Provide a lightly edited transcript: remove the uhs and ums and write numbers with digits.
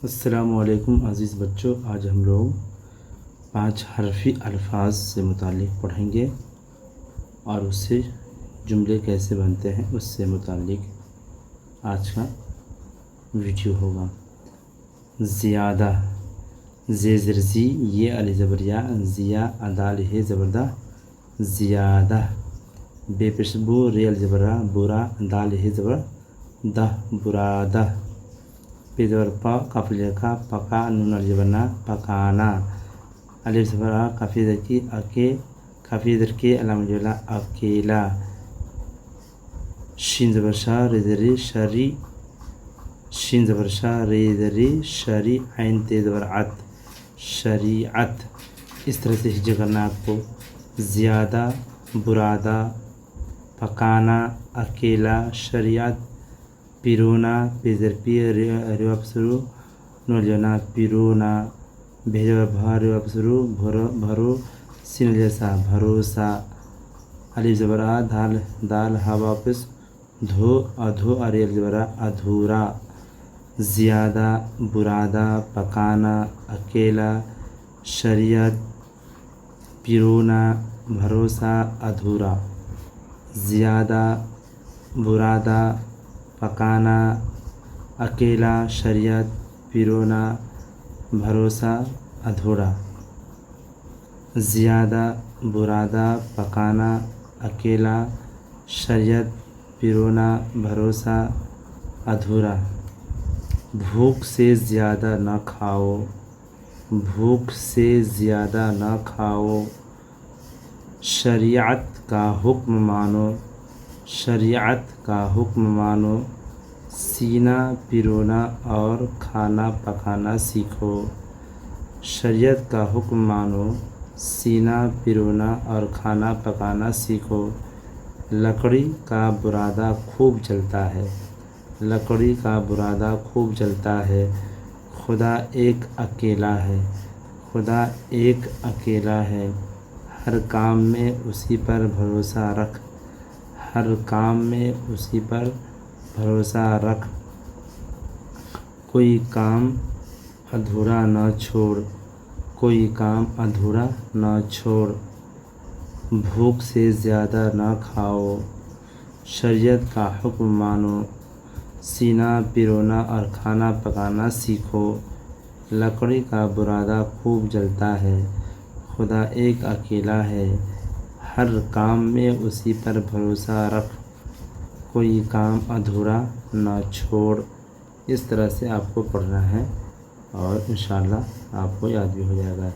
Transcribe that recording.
السلام علیکم عزیز بچوں، آج ہم لوگ 5 حرفی الفاظ سے متعلق پڑھیں گے اور اس سے جملے کیسے بنتے ہیں اس سے متعلق آج کا ویڈیو ہوگا۔ زیادہ، زی یہ علی زبریا، زیا دال ہے زبردہ، زیادہ۔ بے پیش بو ری علی زبرہ، برا دال ہے زبر دہ، برادہ۔ پے زبر پا کاف لکھا، پکا نون علی زبر نا، پکانا۔ الف زبر آ کافی در کی، اکے کافی در کے علامہ جلا، اکیلا۔ شین زبر شا ری زری، شری، شین زبر شا ری زری، شری، عین تے زبر عت، شریعت۔ اس طرح سے ہجا کرنا آپ کو۔ زیادہ، برادہ، پکانا، اکیلا، شریعت، پیرونا، پیزر پی ریواب سرو نو جنا، پیرونا۔ بھیجا بھا ریواب سرو بھرو سین جیسا، بھروسہ۔ الف زبر آ دال دال ہا واپس دھو، ادھو اریل زبر آ، ادھورا۔ زیادہ، برادہ، پکانا، اکیلا، شریعت، پیرونا، بھروسہ، ادھورا۔ زیادہ، برادہ، پکانا، اکیلا، شریعت، پیرونا، بھروسہ، ادھورا۔ زیادہ، برادہ، پکانا، اکیلا، شریعت، پیرونا، بھروسہ، ادھورا۔ بھوک سے زیادہ نہ کھاؤ، بھوک سے زیادہ نہ کھاؤ۔ شریعت کا حکم مانو، شریعت کا حکم مانو۔ سینا پیرونا اور کھانا پکانا سیکھو، شریعت کا حکم مانو، سینا پیرونا اور کھانا پکانا سیکھو۔ لکڑی کا برادہ خوب جلتا ہے، لکڑی کا برادہ خوب جلتا ہے۔ خدا ایک اکیلا ہے، خدا ایک اکیلا ہے۔ ہر کام میں اسی پر بھروسہ رکھ، ہر کام میں اسی پر بھروسہ رکھ۔ کوئی کام ادھورا نہ چھوڑ، کوئی کام ادھورا نہ چھوڑ۔ بھوک سے زیادہ نہ کھاؤ، شریعت کا حکم مانو، سینا پیرونا اور کھانا پکانا سیکھو۔ لکڑی کا برادہ خوب جلتا ہے، خدا ایک اکیلا ہے۔ ہر کام میں اسی پر بھروسہ رکھ، کوئی کام ادھورا نہ چھوڑ۔ اس طرح سے آپ کو پڑھنا ہے اور انشاءاللہ آپ کو یاد بھی ہو جائے گا۔